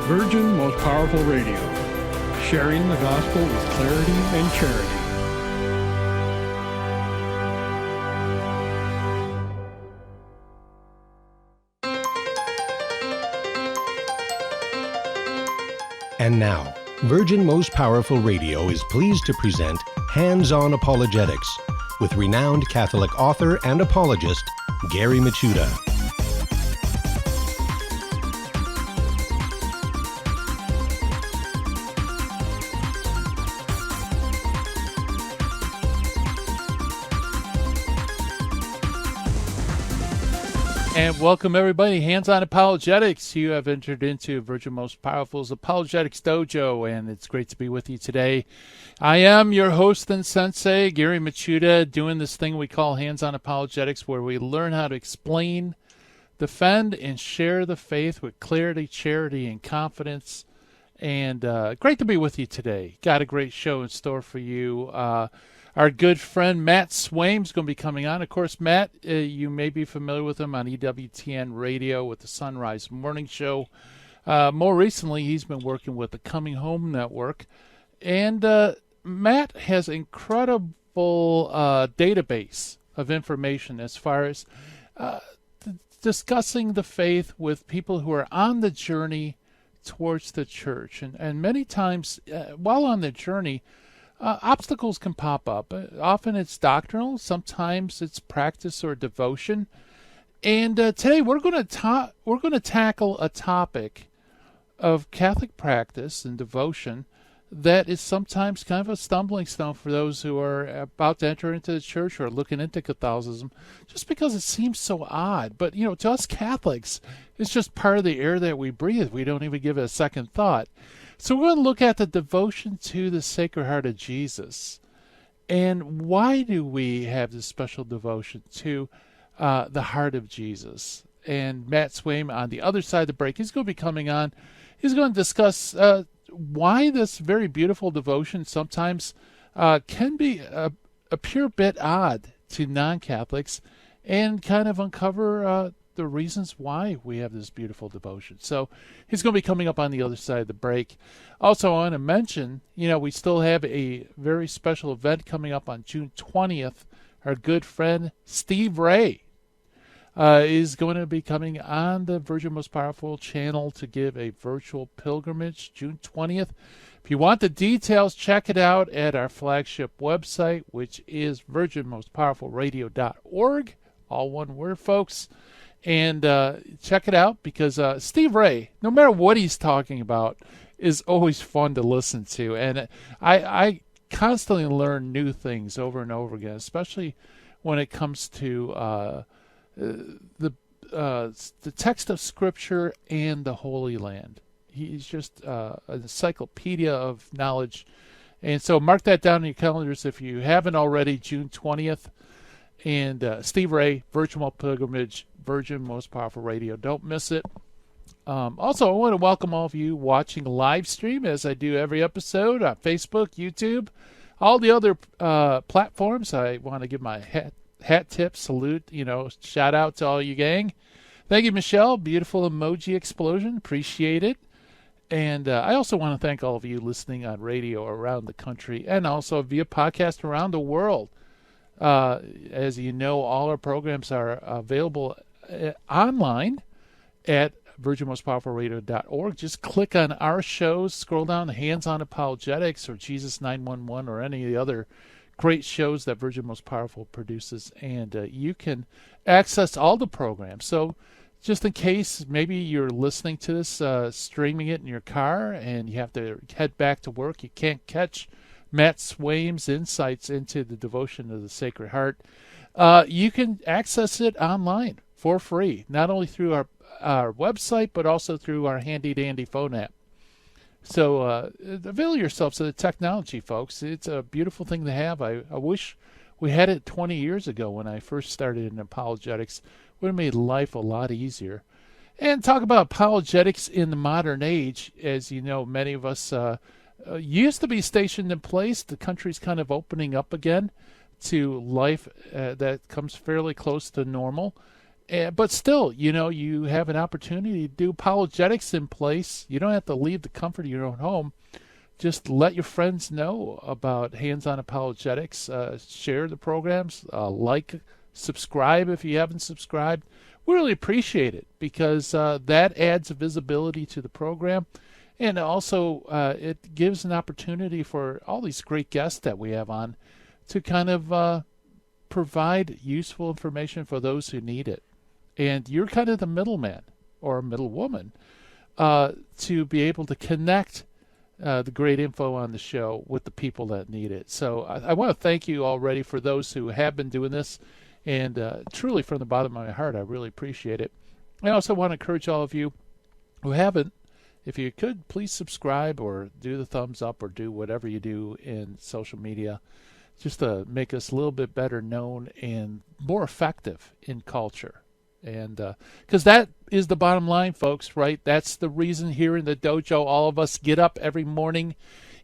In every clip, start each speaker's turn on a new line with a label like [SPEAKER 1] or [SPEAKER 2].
[SPEAKER 1] Virgin Most Powerful Radio, sharing the gospel with clarity and charity.
[SPEAKER 2] And now, Virgin Most Powerful Radio is pleased to present Hands-On Apologetics with renowned Catholic author and apologist, Gary Michuta.
[SPEAKER 3] And welcome, everybody. Hands-On Apologetics. You have entered into Virgin Most Powerful's Apologetics Dojo, and it's great to be with you today. I am your host and sensei, Gary Michuta, doing this thing we call Hands-On Apologetics, where we learn how to explain, defend, and share the faith with clarity, charity, and confidence. And great to be with you today. Got a great show in store for you. Our good friend Matt Swaim is going to be coming on. Of course, Matt, you may be familiar with him on EWTN Radio with the Sunrise Morning Show. More recently, he's been working with the Coming Home Network. And Matt has an incredible database of information as far as discussing the faith with people who are on the journey towards the church. And many times, while on the journey, obstacles can pop up. Often it's doctrinal, sometimes it's practice or devotion. And today we're going to tackle a topic of Catholic practice and devotion that is sometimes kind of a stumbling stone for those who are about to enter into the church or looking into Catholicism, just because it seems so odd. But, you know, to us Catholics, it's just part of the air that we breathe. We don't even give it a second thought. So we're going to look at the devotion to the Sacred Heart of Jesus. And why do we have this special devotion to the heart of Jesus? And Matt Swaim, on the other side of the break, he's going to be coming on. He's going to discuss why this very beautiful devotion sometimes can be a pure bit odd to non-Catholics, and kind of uncover the reasons why we have this beautiful devotion. So he's going to be coming up on the other side of the break. Also, I want to mention, you know, we still have a very special event coming up on June 20th. Our good friend Steve Ray is going to be coming on the Virgin Most Powerful channel to give a virtual pilgrimage June 20th. If you want the details, check it out at our flagship website, which is virginmostpowerfulradio.org. All one word, folks. And check it out, because Steve Ray, no matter what he's talking about, is always fun to listen to. And I constantly learn new things over and over again, especially when it comes to the text of Scripture and the Holy Land. He's just an encyclopedia of knowledge. And so mark that down in your calendars if you haven't already, June 20th. And Steve Ray, Virtual Pilgrimage, Virgin Most Powerful Radio. Don't miss it. Also, I want to welcome all of you watching live stream, as I do every episode, on Facebook, YouTube, all the other platforms. I want to give my hat tip, salute, shout out to all you gang. Thank you, Michelle. Beautiful emoji explosion. Appreciate it. And I also want to thank all of you listening on radio around the country, and also via podcast around the world. As you know, all our programs are available online at virginmostpowerfulradio.org. Just click on our shows, scroll down to Hands-On Apologetics or Jesus 911 or any of the other great shows that Virgin Most Powerful produces, and you can access all the programs. So just in case maybe you're listening to this, streaming it in your car, and you have to head back to work, you can't catch Matt Swaim's insights into the devotion of the Sacred Heart, you can access it online for free, not only through our website, but also through our handy-dandy phone app. So avail yourselves of the technology, folks. It's a beautiful thing to have. I wish we had it 20 years ago when I first started in apologetics. Would have made life a lot easier. And talk about apologetics in the modern age. As you know, many of us used to be stationed in place. The country's kind of opening up again to life that comes fairly close to normal. But still, you have an opportunity to do apologetics in place. You don't have to leave the comfort of your own home. Just let your friends know about hands-on apologetics. Share the programs. Subscribe if you haven't subscribed. We really appreciate it because that adds visibility to the program. And also it gives an opportunity for all these great guests that we have on to kind of provide useful information for those who need it. And you're kind of the middleman or middlewoman to be able to connect the great info on the show with the people that need it. So I want to thank you already for those who have been doing this. And truly, from the bottom of my heart, I really appreciate it. I also want to encourage all of you who haven't, if you could, please subscribe or do the thumbs up or do whatever you do in social media just to make us a little bit better known and more effective in culture. And because that is the bottom line, folks, right? That's the reason here in the dojo all of us get up every morning.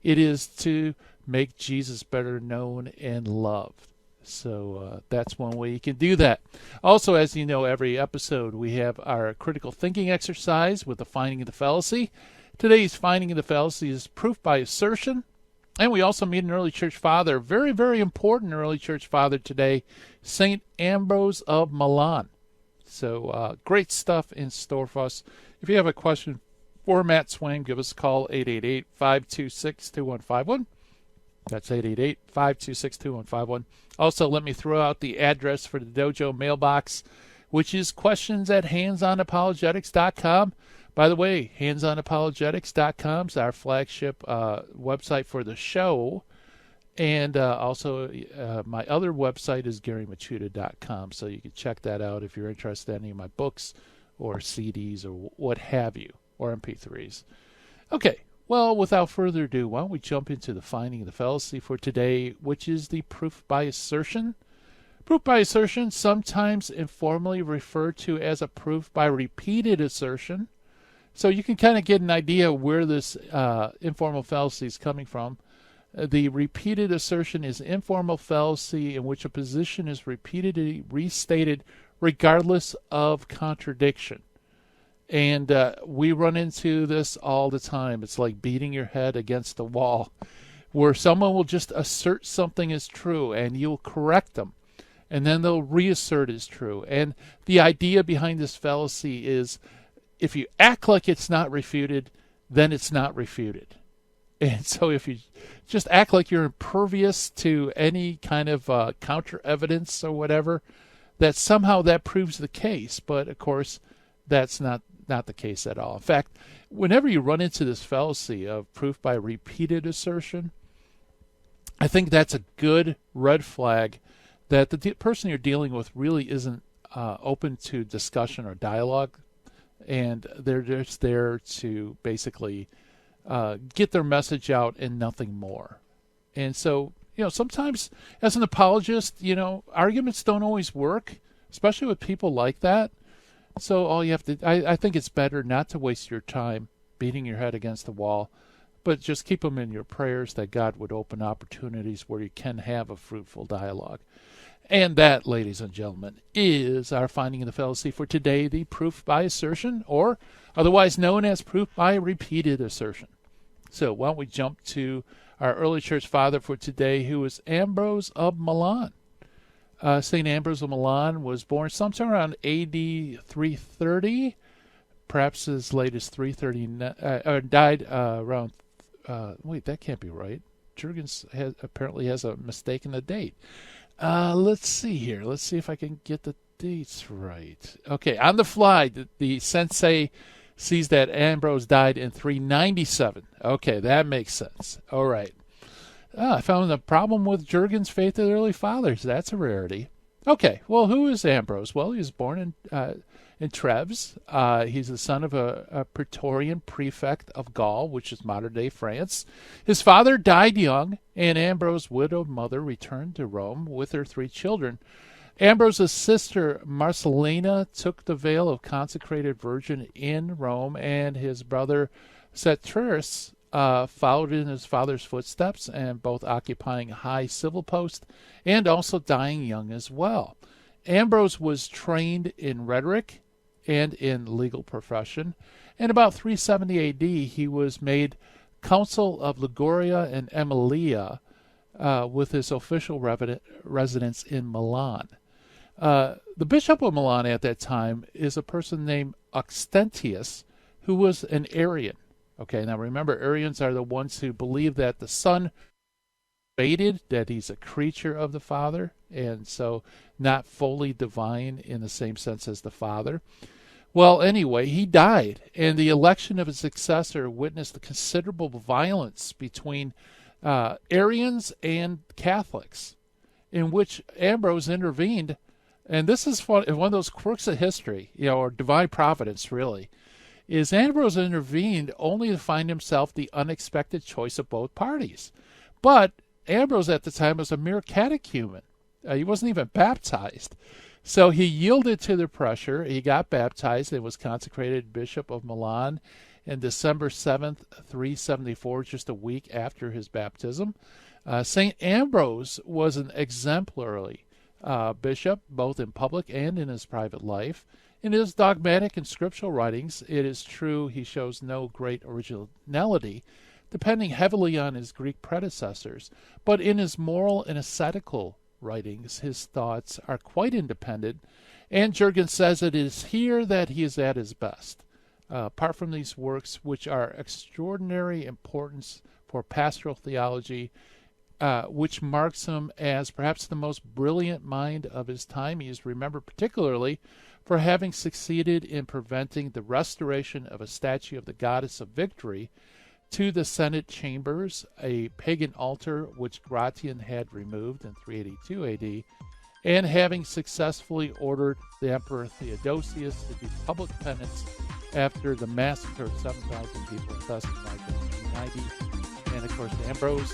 [SPEAKER 3] It is to make Jesus better known and loved. So that's one way you can do that. Also, as you know, every episode we have our critical thinking exercise with the finding of the fallacy. Today's finding of the fallacy is proof by assertion. And we also meet an early church father, very, very important early church father today, St. Ambrose of Milan. So great stuff in store for us. If you have a question for Matt Swaim, give us a call, 888-526-2151. That's 888-526-2151. Also, let me throw out the address for the dojo mailbox, which is questions@handsonapologetics.com. By the way, handsonapologetics.com is our flagship website for the show. And also, my other website is GaryMachuda.com, so you can check that out if you're interested in any of my books or CDs or what have you, or MP3s. Okay, well, without further ado, why don't we jump into the finding of the fallacy for today, which is the proof by assertion. Proof by assertion, sometimes informally referred to as a proof by repeated assertion. So you can kind of get an idea where this informal fallacy is coming from. The repeated assertion is informal fallacy in which a position is repeatedly restated regardless of contradiction. And we run into this all the time. It's like beating your head against the wall, where someone will just assert something is true and you'll correct them, and then they'll reassert is true. And the idea behind this fallacy is if you act like it's not refuted, then it's not refuted. And so if you just act like you're impervious to any kind of counter evidence or whatever, that somehow that proves the case. But of course, that's not the case at all. In fact, whenever you run into this fallacy of proof by repeated assertion, I think that's a good red flag that the person you're dealing with really isn't open to discussion or dialogue, and they're just there to basically get their message out and nothing more. And so, sometimes as an apologist, arguments don't always work, especially with people like that. So all you have to, I think it's better not to waste your time beating your head against the wall, but just keep them in your prayers that God would open opportunities where you can have a fruitful dialogue. And that, ladies and gentlemen, is our finding of the fallacy for today, the proof by assertion, or otherwise known as proof by repeated assertion. So why don't we jump to our early church father for today, who is Ambrose of Milan. St. Ambrose of Milan was born sometime around AD 330, perhaps as late as 339, or died around, wait, that can't be right. Jurgens apparently has a mistake in the date. Let's see here. Let's see if I can get the dates right. Okay, on the fly, the sensei sees that Ambrose died in 397. Okay, that makes sense. All right. I found a problem with Jurgens' faith of the early fathers. That's a rarity. Okay, well, who is Ambrose? Well, he was born in Treves. He's the son of a Praetorian prefect of Gaul, which is modern-day France. His father died young, and Ambrose's widowed mother returned to Rome with her 3 children. Ambrose's sister Marcellina took the veil of consecrated virgin in Rome, and his brother Cetrus followed in his father's footsteps, and both occupying high civil posts and also dying young as well. Ambrose was trained in rhetoric and in legal profession. And about 370 AD, he was made consul of Liguria and Emilia with his official residence in Milan. The bishop of Milan at that time is a person named Auxentius, who was an Arian. Okay, now remember, Arians are the ones who believe that the Son created, that he's a creature of the Father, and so not fully divine in the same sense as the Father. Well, anyway, he died, and the election of his successor witnessed the considerable violence between Arians and Catholics, in which Ambrose intervened. And this is one of those quirks of history, or divine providence, really, is Ambrose intervened only to find himself the unexpected choice of both parties. But Ambrose at the time was a mere catechumen. He wasn't even baptized. So he yielded to the pressure. He got baptized and was consecrated Bishop of Milan on December 7th, 374, just a week after his baptism. St. Ambrose was an exemplary bishop, both in public and in his private life. In his dogmatic and scriptural writings, it is true he shows no great originality, depending heavily on his Greek predecessors. But in his moral and ascetical writings, his thoughts are quite independent, and Jurgen says it is here that he is at his best. Apart from these works, which are extraordinary importance for pastoral theology, which marks him as perhaps the most brilliant mind of his time. He is remembered particularly for having succeeded in preventing the restoration of a statue of the goddess of victory to the Senate chambers, a pagan altar which Gratian had removed in 382 AD, and having successfully ordered the Emperor Theodosius to do public penance after the massacre of 7,000 people in Thessalonica in 390. And of course, Ambrose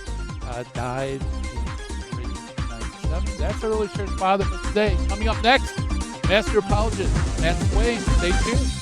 [SPEAKER 3] died in 397. That's our early church father for today. Coming up next, Master Apologist, Matt Swaim. Stay tuned.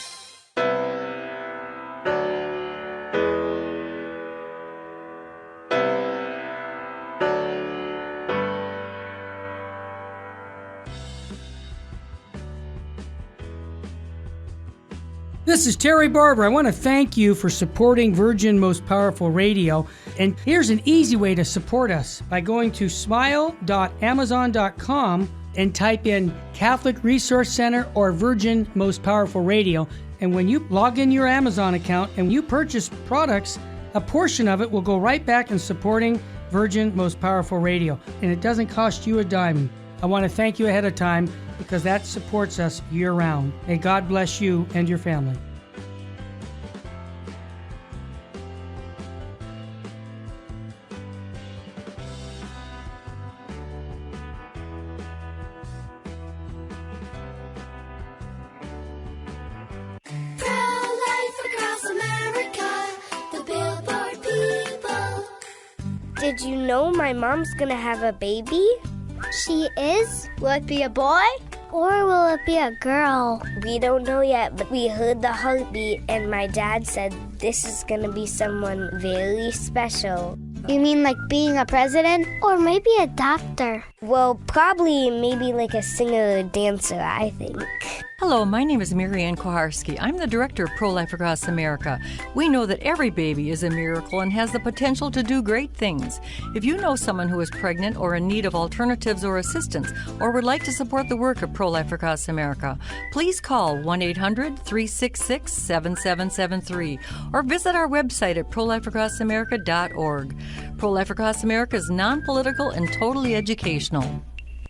[SPEAKER 4] This is Terry Barber. I want to thank you for supporting Virgin Most Powerful Radio. And here's an easy way to support us by going to smile.amazon.com and type in Catholic Resource Center or Virgin Most Powerful Radio. And when you log in your Amazon account and you purchase products, a portion of it will go right back in supporting Virgin Most Powerful Radio. And it doesn't cost you a dime. I want to thank you ahead of time because that supports us year-round. May God bless you and your family.
[SPEAKER 5] Did you know my mom's gonna have a baby?
[SPEAKER 6] She is?
[SPEAKER 5] Will it be a boy?
[SPEAKER 6] Or will it be a girl?
[SPEAKER 5] We don't know yet, but we heard the heartbeat and my dad said this is gonna be someone very special.
[SPEAKER 6] You mean like being a president? Or maybe a doctor?
[SPEAKER 5] Well, probably maybe like a singer or dancer, I think.
[SPEAKER 7] Hello, my name is Marianne Koharski. I'm the director of Pro-Life Across America. We know that every baby is a miracle and has the potential to do great things. If you know someone who is pregnant or in need of alternatives or assistance, or would like to support the work of Pro-Life Across America, please call 1-800-366-7773 or visit our website at prolifeacrossamerica.org. Pro-Life Across America is non-political and totally educational.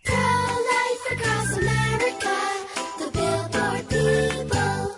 [SPEAKER 8] Pro-Life Across America, the Billboard people.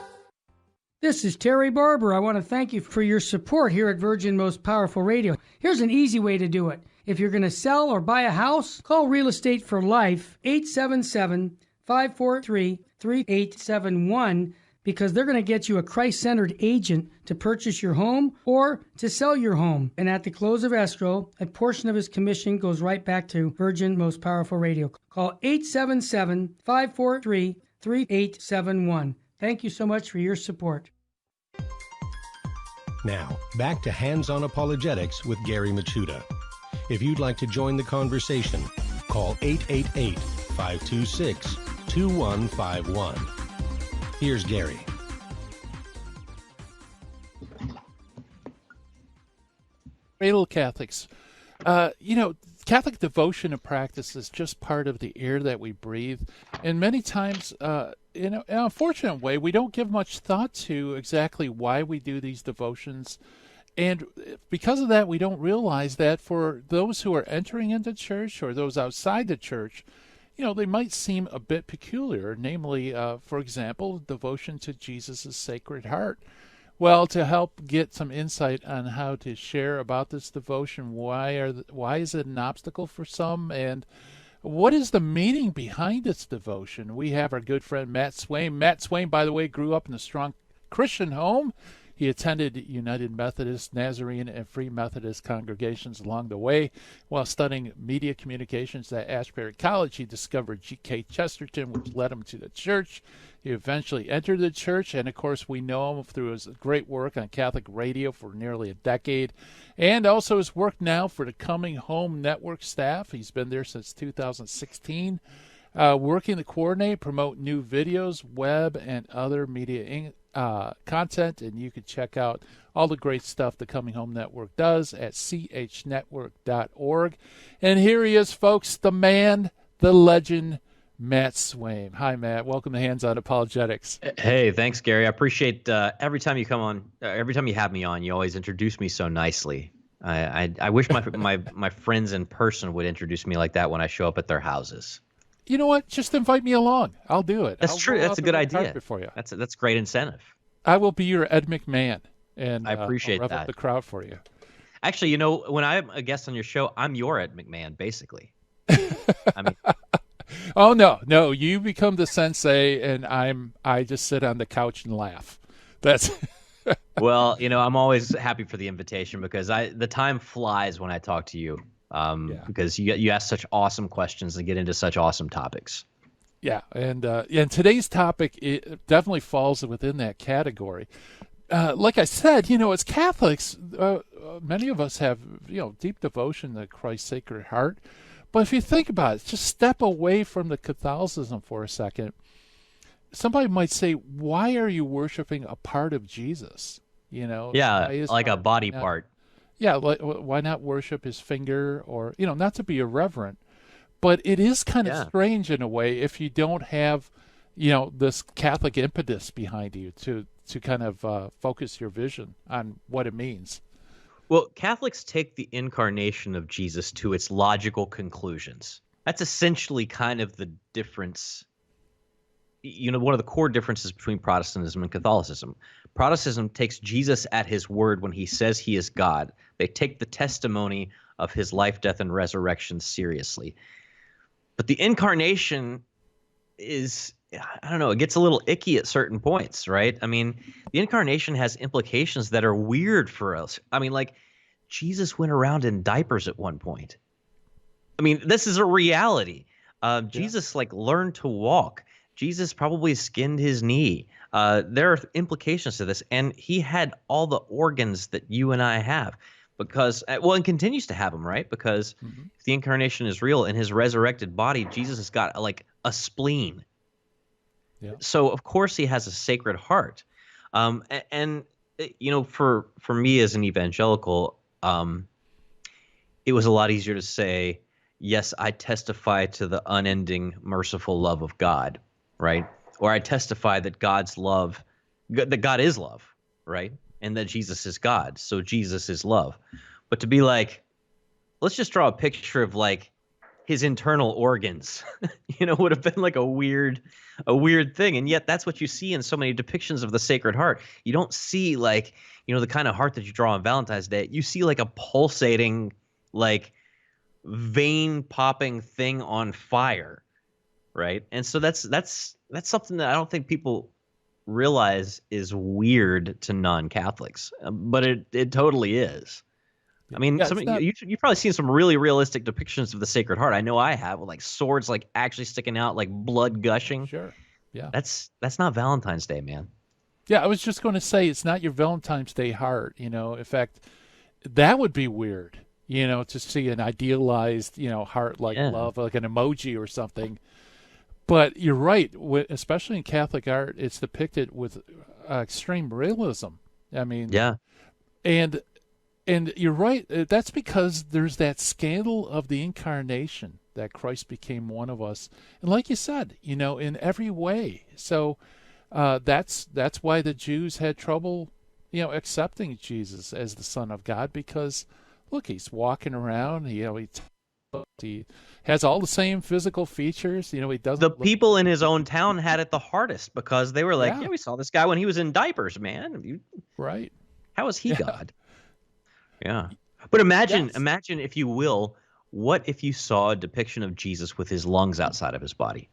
[SPEAKER 4] This is Terry Barber. I want to thank you for your support here at Virgin Most Powerful Radio. Here's an easy way to do it. If you're going to sell or buy a house, call Real Estate for Life, 877-543-3871, because they're going to get you a Christ-centered agent to purchase your home or to sell your home. And at the close of escrow, a portion of his commission goes right back to Virgin Most Powerful Radio. Call 877-543-3871. Thank you so much for your support.
[SPEAKER 2] Now, back to Hands-on Apologetics with Gary Machuda. If you'd like to join the conversation, call 888-526-2727. 2151. Here's Gary.
[SPEAKER 3] Cradle Catholics. Catholic devotion and practice is just part of the air that we breathe. And many times, in an unfortunate way, we don't give much thought to exactly why we do these devotions. And because of that, we don't realize that for those who are entering into church or those outside the church, they might seem a bit peculiar. Namely, for example, devotion to Jesus' Sacred Heart. Well, to help get some insight on how to share about this devotion, why is it an obstacle for some, and what is the meaning behind this devotion? We have our good friend Matt Swaim. Matt Swaim, by the way, grew up in a strong Christian home. He attended United Methodist, Nazarene, and Free Methodist congregations along the way. While studying media communications at Ashbury College, he discovered G.K. Chesterton, which led him to the church. He eventually entered the church, and of course we know him through his great work on Catholic radio for nearly a decade, and also his work now for the Coming Home Network staff. He's been there since 2016, working to coordinate, promote new videos, web, and other media content, and you can check out all the great stuff the Coming Home Network does at chnetwork.org. And here he is, folks, the man, the legend, Matt Swaim. Hi, Matt. Welcome to Hands On Apologetics.
[SPEAKER 9] Hey, thanks, Gary. I appreciate every time you come on, every time you have me on, you always introduce me so nicely. I wish my friends in person would introduce me like that when I show up at their houses.
[SPEAKER 3] You know what? Just invite me along. I'll do it.
[SPEAKER 9] That's true. That's a good idea.
[SPEAKER 3] For you.
[SPEAKER 9] That's great incentive.
[SPEAKER 3] I will be your Ed McMahon, and
[SPEAKER 9] I appreciate
[SPEAKER 3] I'll rev
[SPEAKER 9] that.
[SPEAKER 3] up the crowd for you.
[SPEAKER 9] Actually, when I'm a guest on your show, I'm your Ed McMahon, basically. I mean.
[SPEAKER 3] Oh no! You become the sensei, and I just sit on the couch and laugh. That's
[SPEAKER 9] Well, I'm always happy for the invitation because the time flies when I talk to you. Because you ask such awesome questions and get into such awesome topics.
[SPEAKER 3] Yeah, and today's topic, it definitely falls within that category. Like I said, as Catholics, many of us have deep devotion to Christ's Sacred Heart. But if you think about it, just step away from the Catholicism for a second. Somebody might say, why are you worshiping a part of Jesus?
[SPEAKER 9] Like a body part.
[SPEAKER 3] Yeah, why not worship his finger or, not to be irreverent, but it is kind of strange in a way if you don't have, this Catholic impetus behind you to kind of focus your vision on what it means.
[SPEAKER 9] Well, Catholics take the incarnation of Jesus to its logical conclusions. That's essentially kind of the difference. One of the core differences between Protestantism and Catholicism. Protestantism takes Jesus at his word when he says he is God. They take the testimony of his life, death, and resurrection seriously. But the incarnation is, I don't know, it gets a little icky at certain points, right? I mean, the incarnation has implications that are weird for us. I mean, like, Jesus went around in diapers at one point. I mean, this is a reality. Jesus, learned to walk. Jesus probably skinned his knee. There are implications to this, and he had all the organs that you and I have because, and continues to have them, right? Because if the incarnation is real, in his resurrected body, Jesus has got a spleen. Yeah. So of course he has a Sacred Heart. And for me as an evangelical, it was a lot easier to say, yes, I testify to the unending, merciful love of God. Right? Or I testify that that God is love, right? And that Jesus is God, so Jesus is love. But to be like, let's just draw a picture of his internal organs, would have been a weird thing. And yet that's what you see in so many depictions of the Sacred Heart. You don't see the kind of heart that you draw on Valentine's Day. You see a pulsating, vein popping thing on fire. Right. And so that's something that I don't think people realize is weird to non-Catholics, but it totally is. I mean, you've probably seen some really realistic depictions of the Sacred Heart. I know I have, with swords actually sticking out, blood gushing.
[SPEAKER 3] Sure. Yeah.
[SPEAKER 9] That's not Valentine's Day, man.
[SPEAKER 3] Yeah, I was just going to say it's not your Valentine's Day heart. In fact, that would be weird. To see an idealized, heart like love, like an emoji or something. But you're right, especially in Catholic art, it's depicted with extreme realism. I mean,
[SPEAKER 9] Yeah.
[SPEAKER 3] and you're right. That's because there's that scandal of the incarnation, that Christ became one of us, and like you said, in every way. So that's why the Jews had trouble, accepting Jesus as the Son of God, because look, he's walking around. He has all the same physical features. He doesn't.
[SPEAKER 9] The people in his own town had it the hardest because they were like,
[SPEAKER 3] Yeah.
[SPEAKER 9] yeah, we saw this guy when he was in diapers, man.
[SPEAKER 3] Right.
[SPEAKER 9] How is he God? Yeah. But imagine,
[SPEAKER 3] Yes.
[SPEAKER 9] if you will, what if you saw a depiction of Jesus with his lungs outside of his body?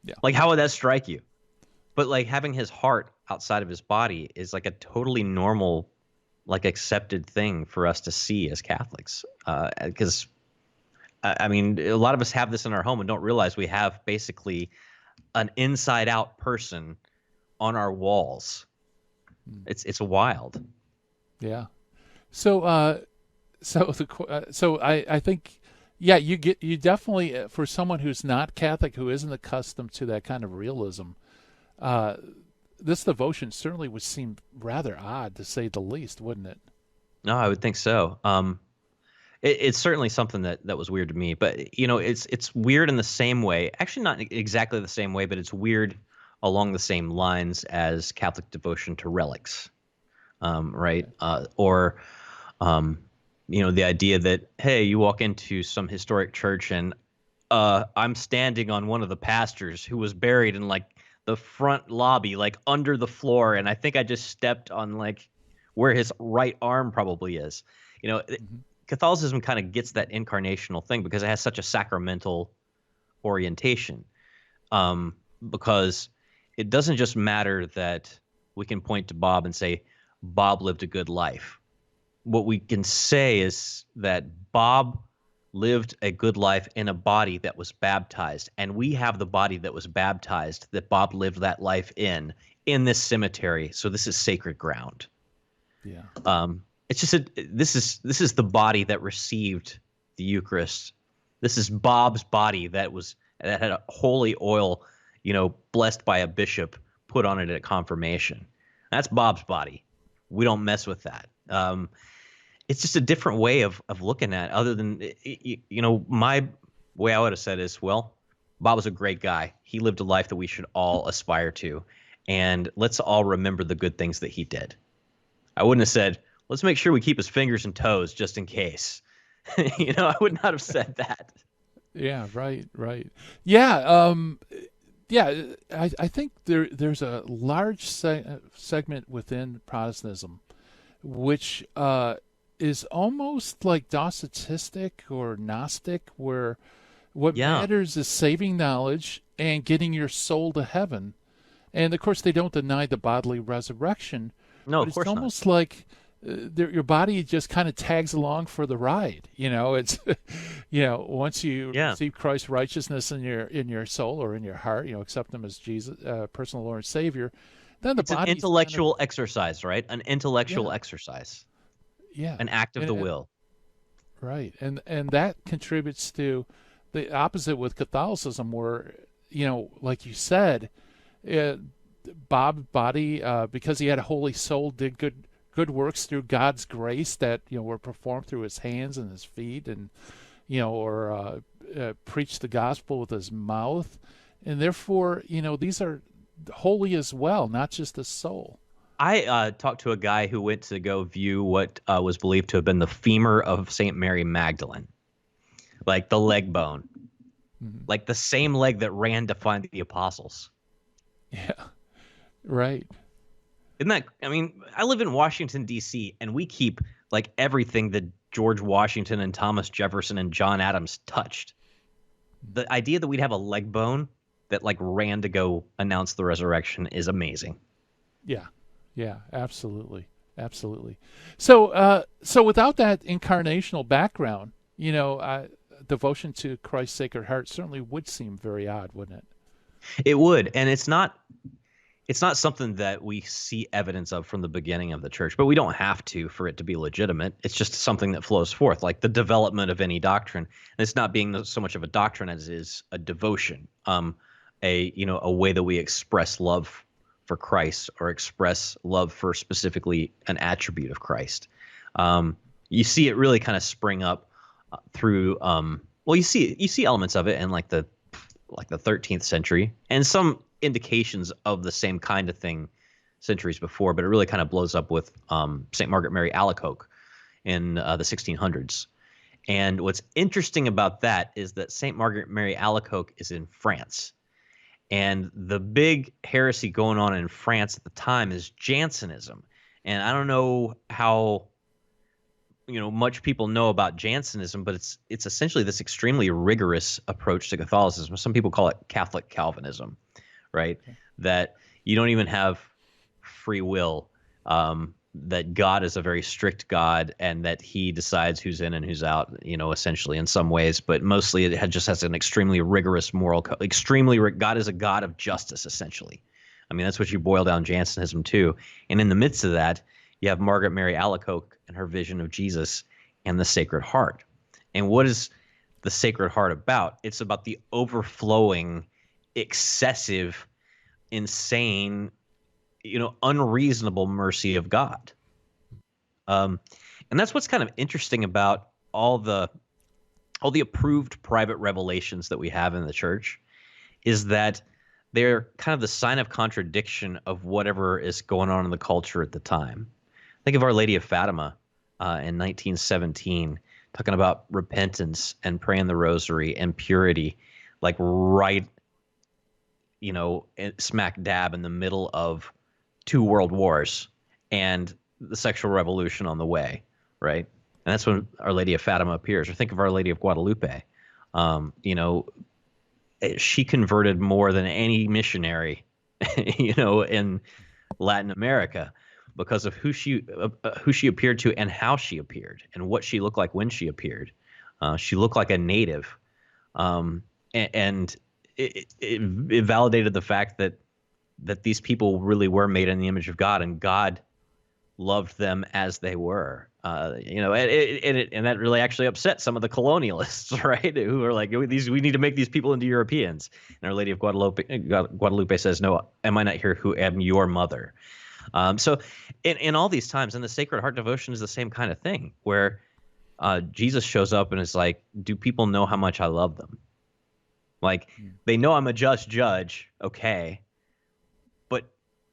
[SPEAKER 3] Yeah.
[SPEAKER 9] Like, how would that strike you? But like having his heart outside of his body is like a totally normal, like accepted thing for us to see as Catholics. Because I mean, a lot of us have this in our home and don't realize we have basically an inside out person on our walls. It's wild.
[SPEAKER 3] Yeah. So I think, yeah, you definitely, for someone who's not Catholic, who isn't accustomed to that kind of realism, this devotion certainly would seem rather odd, to say the least, wouldn't it?
[SPEAKER 9] No, I would think so. It's certainly something that was weird to me, but it's weird in the same way. Actually, not exactly the same way, but it's weird along the same lines as Catholic devotion to relics, right? Or the idea that, hey, you walk into some historic church and I'm standing on one of the pastors who was buried in like the front lobby, like under the floor, and I think I just stepped on like where his right arm probably is. Catholicism kind of gets that incarnational thing because it has such a sacramental orientation. Because it doesn't just matter that we can point to Bob and say, Bob lived a good life. What we can say is that Bob lived a good life in a body that was baptized, and we have the body that was baptized that Bob lived that life in this cemetery. So this is sacred ground.
[SPEAKER 3] Yeah.
[SPEAKER 9] It's just this is the body that received the Eucharist. This is Bob's body that had a holy oil, blessed by a bishop, put on it at confirmation. That's Bob's body. We don't mess with that. It's just a different way of looking at it, other than, my way I would have said is, well, Bob was a great guy. He lived a life that we should all aspire to. And let's all remember the good things that he did. I wouldn't have said, let's make sure we keep his fingers and toes just in case. I would not have said that.
[SPEAKER 3] Yeah, right. Yeah, I think there's a large segment within Protestantism which is almost like Docetistic or Gnostic, where what matters is saving knowledge and getting your soul to heaven. And of course, they don't deny the bodily resurrection.
[SPEAKER 9] No,
[SPEAKER 3] but
[SPEAKER 9] of course not.
[SPEAKER 3] It's almost like your body just kind of tags along for the ride. It's once you receive Christ's righteousness in your soul or in your heart, accept him as Jesus, personal Lord and Savior. Then
[SPEAKER 9] it's an intellectual exercise, right? An intellectual exercise.
[SPEAKER 3] Yeah.
[SPEAKER 9] An act of the will.
[SPEAKER 3] Right. And that contributes to the opposite with Catholicism, where, like you said, Bob's body, because he had a holy soul, did good works through God's grace that, were performed through his hands and his feet, and, or preached the gospel with his mouth. And therefore, these are holy as well, not just the soul.
[SPEAKER 9] I talked to a guy who went to go view what was believed to have been the femur of St. Mary Magdalene, like the leg bone, like the same leg that ran to find the apostles.
[SPEAKER 3] Yeah, right.
[SPEAKER 9] Isn't that? I mean, I live in Washington, D.C., and we keep like everything that George Washington and Thomas Jefferson and John Adams touched. The idea that we'd have a leg bone that like ran to go announce the resurrection is amazing.
[SPEAKER 3] Yeah, absolutely. So without that incarnational background, devotion to Christ's Sacred Heart certainly would seem very odd, wouldn't it?
[SPEAKER 9] It would, and it's not something that we see evidence of from the beginning of the church, but we don't have to for it to be legitimate. It's just something that flows forth, like the development of any doctrine. And it's not being so much of a doctrine as it is a devotion. a way that we express love for Christ or express love for specifically an attribute of Christ. You see it really kind of spring up through. You see elements of it in like the 13th century, and some indications of the same kind of thing centuries before, but it really kind of blows up with St. Margaret Mary Alacoque in the 1600s. And what's interesting about that is that St. Margaret Mary Alacoque is in France. And the big heresy going on in France at the time is Jansenism. And I don't know how much people know about Jansenism, but it's essentially this extremely rigorous approach to Catholicism. Some people call it Catholic Calvinism, right? Okay. That you don't even have free will, that God is a very strict God, and that he decides who's in and who's out, essentially in some ways, but mostly it just has an extremely rigorous moral God is a God of justice, essentially. I mean, that's what you boil down Jansenism to. And in the midst of that, you have Margaret Mary Alacoque and her vision of Jesus and the Sacred Heart. And what is the Sacred Heart about? It's about the overflowing, excessive, insane, unreasonable mercy of God. And that's what's kind of interesting about all the approved private revelations that we have in the church, is that they're kind of the sign of contradiction of whatever is going on in the culture at the time. Think of Our Lady of Fatima in 1917, talking about repentance and praying the rosary and purity, like right, smack dab in the middle of 2 world wars and the sexual revolution on the way, right? And that's when Our Lady of Fatima appears. Or think of Our Lady of Guadalupe. She converted more than any missionary, in Latin America, because of who she appeared to and how she appeared and what she looked like when she appeared. She looked like a native, and it validated the fact that these people really were made in the image of God, and God loved them as they were. And that really actually upset some of the colonialists, right? Who are like, we need to make these people into Europeans. And Our Lady of Guadalupe says, "No, am I not here who am your mother?" So in all these times, and the Sacred Heart devotion is the same kind of thing, where Jesus shows up and is like, do people know how much I love them? Like, they know I'm a just judge, okay, but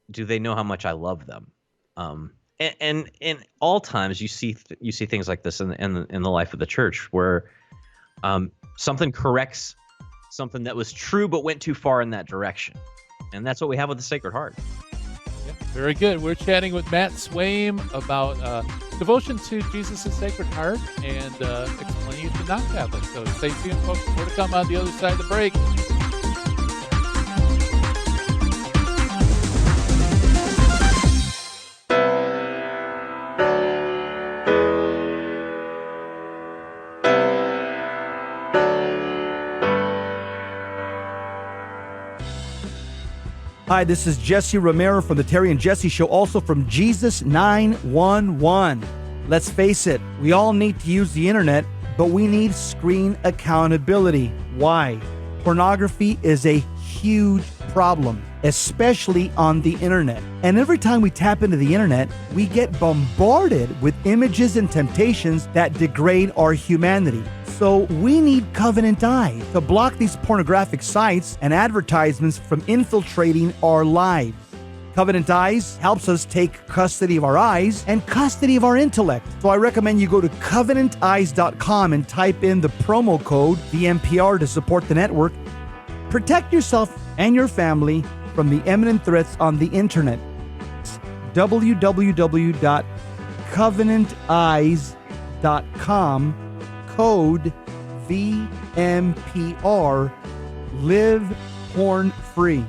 [SPEAKER 9] do they know how much I love them? And in all times, you see things like this in the life of the church, where something corrects something that was true but went too far in that direction, and that's what we have with the Sacred Heart.
[SPEAKER 3] Yeah, very good. We're chatting with Matt Swaim about devotion to Jesus' Sacred Heart and explaining it to non-Catholics. So stay tuned, folks. More to come on the other side of the break.
[SPEAKER 10] Hi, this is Jesse Romero from the Terry and Jesse Show, also from Jesus 911. Let's face it, we all need to use the internet, but we need screen accountability. Why? Pornography is a huge problem, especially on the internet. And every time we tap into the internet, we get bombarded with images and temptations that degrade our humanity. So we need Covenant Eyes to block these pornographic sites and advertisements from infiltrating our lives. Covenant Eyes helps us take custody of our eyes and custody of our intellect. So I recommend you go to covenanteyes.com and type in the promo code VMPR to support the network. Protect yourself and your family from the imminent threats on the internet. It's www.covenanteyes.com, code VMPR. Live porn free.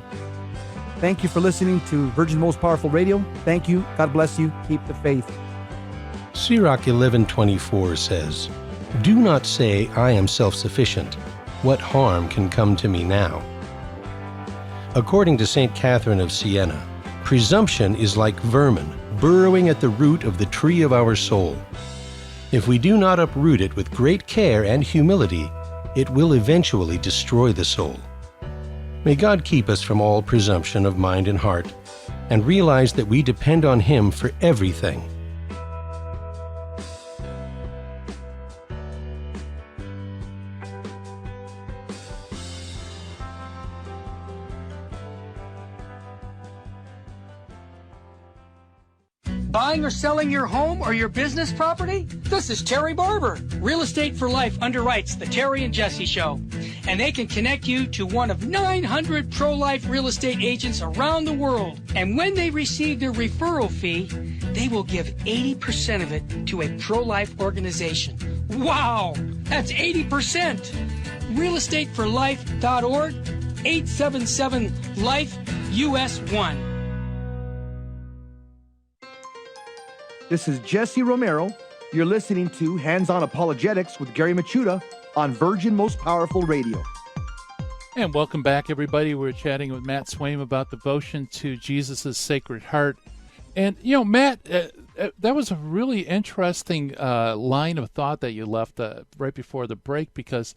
[SPEAKER 10] Thank you for listening to Virgin Most Powerful Radio. Thank you. God bless you. Keep the faith.
[SPEAKER 2] Sirach 11:24 says, "Do not say, I am self-sufficient. What harm can come to me now?" According to St. Catherine of Siena, presumption is like vermin burrowing at the root of the tree of our soul. If we do not uproot it with great care and humility, it will eventually destroy the soul. May God keep us from all presumption of mind and heart, and realize that we depend on Him for everything.
[SPEAKER 4] Buying or selling your home or your business property? This is Terry Barber. Real Estate for Life underwrites the Terry and Jesse Show, and they can connect you to one of 900 pro-life real estate agents around the world. And when they receive their referral fee, they will give 80% of it to a pro-life organization. Wow, that's 80%. realestateforlife.org, 877-LIFE-US1.
[SPEAKER 10] This is Jesse Romero. You're listening to Hands-On Apologetics with Gary Machuda on Virgin Most Powerful Radio.
[SPEAKER 3] And welcome back, everybody. We're chatting with Matt Swaim about devotion to Jesus' Sacred Heart. And, you know, Matt, that was a really interesting line of thought that you left right before the break, because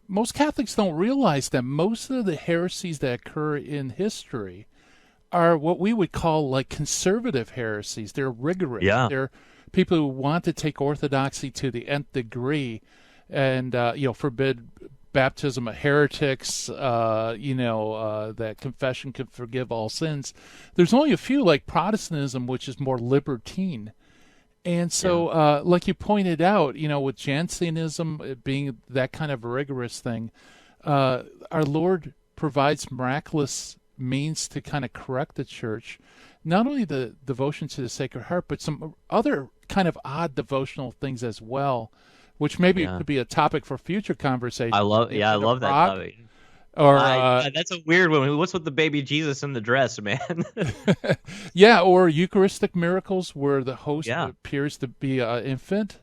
[SPEAKER 3] most Catholics don't realize that most of the heresies that occur in history are what we would call like conservative heresies. They're rigorous.
[SPEAKER 9] Yeah.
[SPEAKER 3] They're people who want to take orthodoxy to the nth degree and, forbid baptism of heretics, that confession can forgive all sins. There's only a few, like Protestantism, which is more libertine. And so, like you pointed out, with Jansenism being that kind of rigorous thing, our Lord provides miraculous means to kind of correct the church, not only the devotion to the Sacred Heart, but some other kind of odd devotional things as well, which maybe could be a topic for future conversation.
[SPEAKER 9] I love that topic.
[SPEAKER 3] Or
[SPEAKER 9] that's a weird one. What's with the baby Jesus in the dress, man?
[SPEAKER 3] Or Eucharistic miracles where the host appears to be an infant,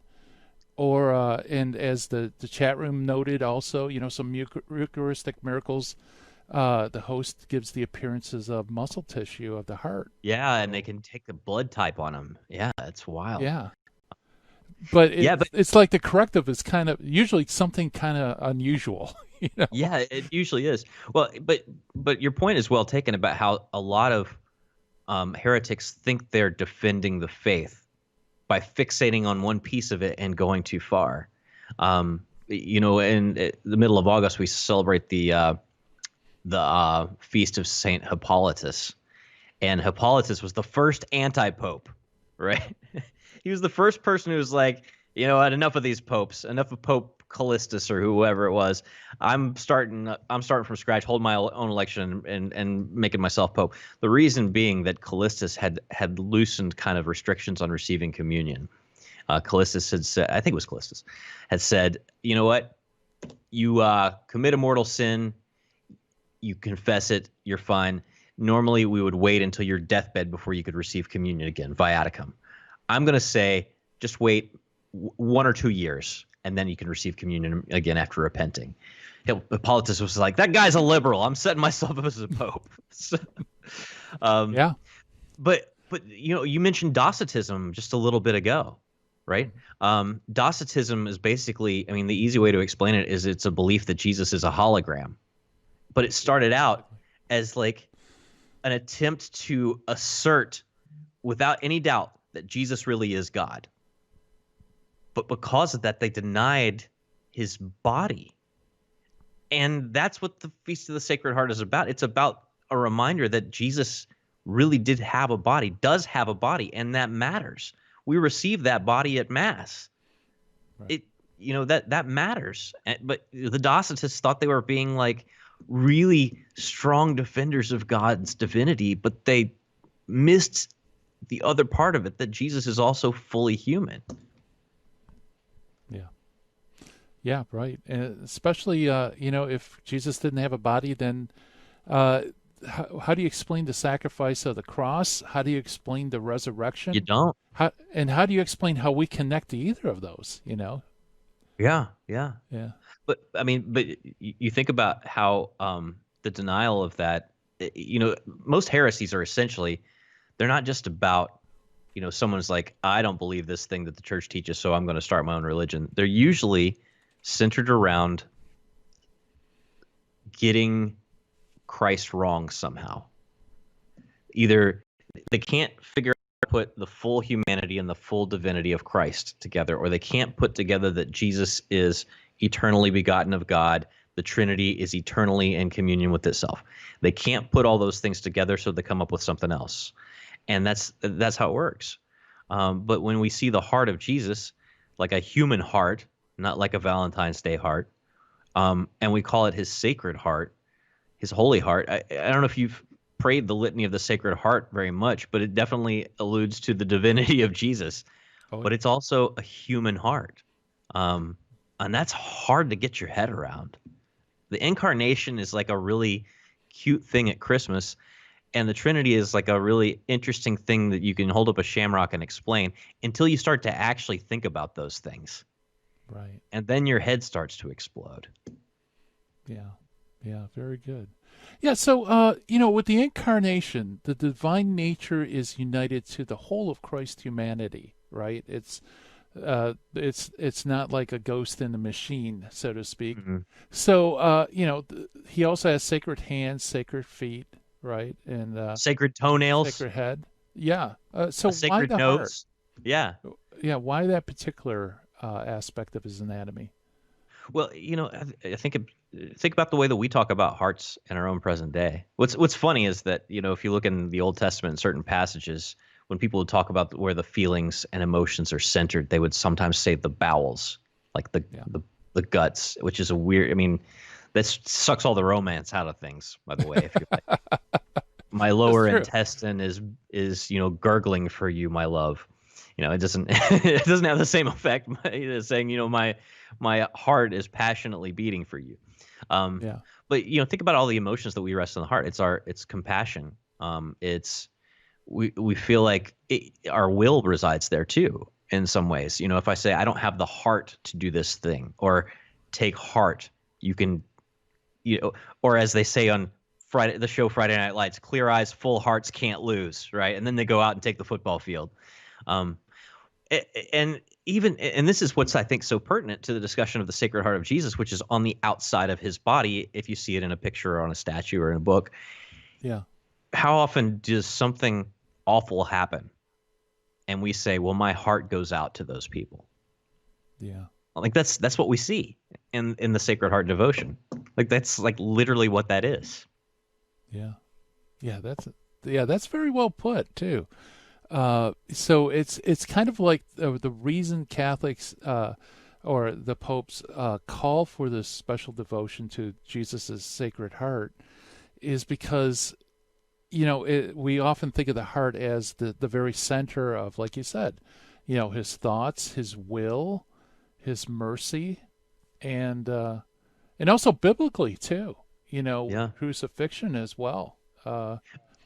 [SPEAKER 3] or and as the chat room noted, also some Eucharistic miracles. The host gives the appearances of muscle tissue of the heart.
[SPEAKER 9] Yeah, and they can take the blood type on them. Yeah, it's wild.
[SPEAKER 3] Yeah. But it's like the corrective is kind of usually something kind of unusual.
[SPEAKER 9] Yeah, it usually is. Well, but your point is well taken about how a lot of heretics think they're defending the faith by fixating on one piece of it and going too far. In the middle of August, we celebrate the feast of Saint Hippolytus, and Hippolytus was the first anti-pope, right? He was the first person who was like, enough of these popes, enough of Pope Callistus or whoever it was. I'm starting from scratch, holding my own election and making myself pope. The reason being that Callistus had loosened kind of restrictions on receiving communion. Callistus had said, I think it was Callistus, had said, you know what, you commit a mortal sin, you confess it, you're fine. Normally, we would wait until your deathbed before you could receive communion again, viaticum. I'm going to say just wait 1 or 2 years, and then you can receive communion again after repenting. Hippolytus was like, that guy's a liberal. I'm setting myself up as a pope.
[SPEAKER 3] Yeah.
[SPEAKER 9] But you mentioned Docetism just a little bit ago, right? Docetism is basically, the easy way to explain it is it's a belief that Jesus is a hologram. But it started out as like an attempt to assert without any doubt that Jesus really is God. But because of that, they denied his body. And that's what the Feast of the Sacred Heart is about. It's about a reminder that Jesus really did have a body, does have a body, and that matters. We receive that body at Mass. Right. That matters. But the Docetists thought they were being like really strong defenders of God's divinity, but they missed the other part of it, that Jesus is also fully human.
[SPEAKER 3] Yeah, right. And especially, if Jesus didn't have a body, then how do you explain the sacrifice of the cross? How do you explain the resurrection?
[SPEAKER 9] You don't.
[SPEAKER 3] How do you explain how we connect to either of those,
[SPEAKER 9] Yeah. But you think about how the denial of that, most heresies are essentially, they're not just about, someone's like, I don't believe this thing that the church teaches, so I'm going to start my own religion. They're usually centered around getting Christ wrong somehow. Either they can't figure out how to put the full humanity and the full divinity of Christ together, or they can't put together that Jesus is eternally begotten of God, the Trinity is eternally in communion with itself. They can't put all those things together, so they come up with something else. And that's how it works. But when we see the heart of Jesus, like a human heart, not like a Valentine's Day heart, and we call it his sacred heart, his holy heart. I don't know if you've prayed the litany of the Sacred Heart very much, but it definitely alludes to the divinity of Jesus. But it's also a human heart. And that's hard to get your head around. The incarnation is like a really cute thing at Christmas, and the Trinity is like a really interesting thing that you can hold up a shamrock and explain until you start to actually think about those things.
[SPEAKER 3] Right.
[SPEAKER 9] And then your head starts to explode.
[SPEAKER 3] Yeah. Yeah, very good. Yeah, so with the incarnation, the divine nature is united to the whole of Christ's humanity, right? It's not like a ghost in the machine, so to speak.
[SPEAKER 9] Mm-hmm.
[SPEAKER 3] So he also has sacred hands, sacred feet, right? And
[SPEAKER 9] sacred toenails,
[SPEAKER 3] sacred head. Yeah. So
[SPEAKER 9] sacred
[SPEAKER 3] why the
[SPEAKER 9] nose?
[SPEAKER 3] heart?
[SPEAKER 9] Yeah.
[SPEAKER 3] Yeah. Why that particular aspect of his anatomy?
[SPEAKER 9] Well, I think about the way that we talk about hearts in our own present day. What's funny is that, if you look in the Old Testament in certain passages, when people would talk about where the feelings and emotions are centered, they would sometimes say the bowels, like the guts, which is a weird. I mean, that sucks all the romance out of things. By the way, if you're like, my lower intestine is gurgling for you, my love. It doesn't it doesn't have the same effect as saying my heart is passionately beating for you. But think about all the emotions that we rest in the heart. It's compassion. We feel like our will resides there too in some ways. If I say I don't have the heart to do this thing, or take heart, you can, or as they say on the show Friday Night Lights, clear eyes, full hearts can't lose, right? And then they go out and take the football field. And this is what's, I think, so pertinent to the discussion of the Sacred Heart of Jesus, which is on the outside of his body. If you see it in a picture or on a statue or in a book, how often does something awful happen, and we say, "Well, my heart goes out to those people."
[SPEAKER 3] Yeah,
[SPEAKER 9] like that's what we see in the Sacred Heart devotion. Like that's like literally what that is.
[SPEAKER 3] Yeah, that's very well put too. So it's kind of like the reason Catholics or the popes call for this special devotion to Jesus's Sacred Heart is because we often think of the heart as the very center of, like you said, his thoughts, his will, his mercy, and also biblically too. Crucifixion as well.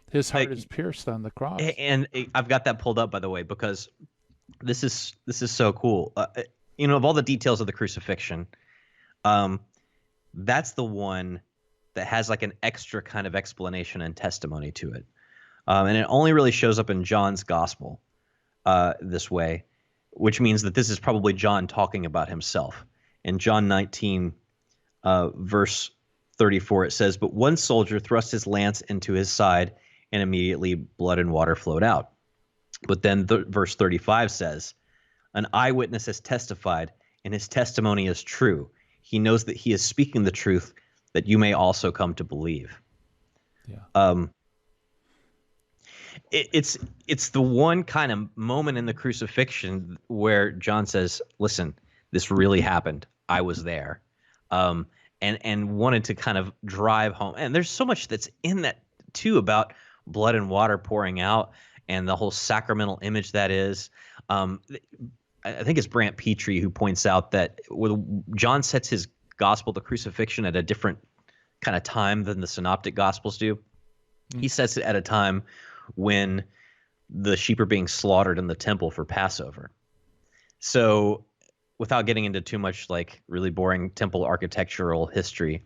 [SPEAKER 3] His heart is pierced on the cross.
[SPEAKER 9] And I've got that pulled up, by the way, because this is so cool. Of all the details of the crucifixion, that's the one that has like an extra kind of explanation and testimony to it. And it only really shows up in John's gospel this way, which means that this is probably John talking about himself. In John 19, verse 34, it says, "But one soldier thrust his lance into his side, and immediately blood and water flowed out." But then verse 35 says, "An eyewitness has testified, and his testimony is true. He knows that he is speaking the truth, that you may also come to believe." It's the one kind of moment in the crucifixion where John says, "Listen, this really happened. I was there," and wanted to kind of drive home. And there's so much that's in that too about blood and water pouring out and the whole sacramental image that is. I think it's Brant Petrie who points out that John sets his gospel, the crucifixion, at a different kind of time than the synoptic gospels do. He sets it at a time when the sheep are being slaughtered in the temple for Passover. So without getting into too much like really boring temple architectural history,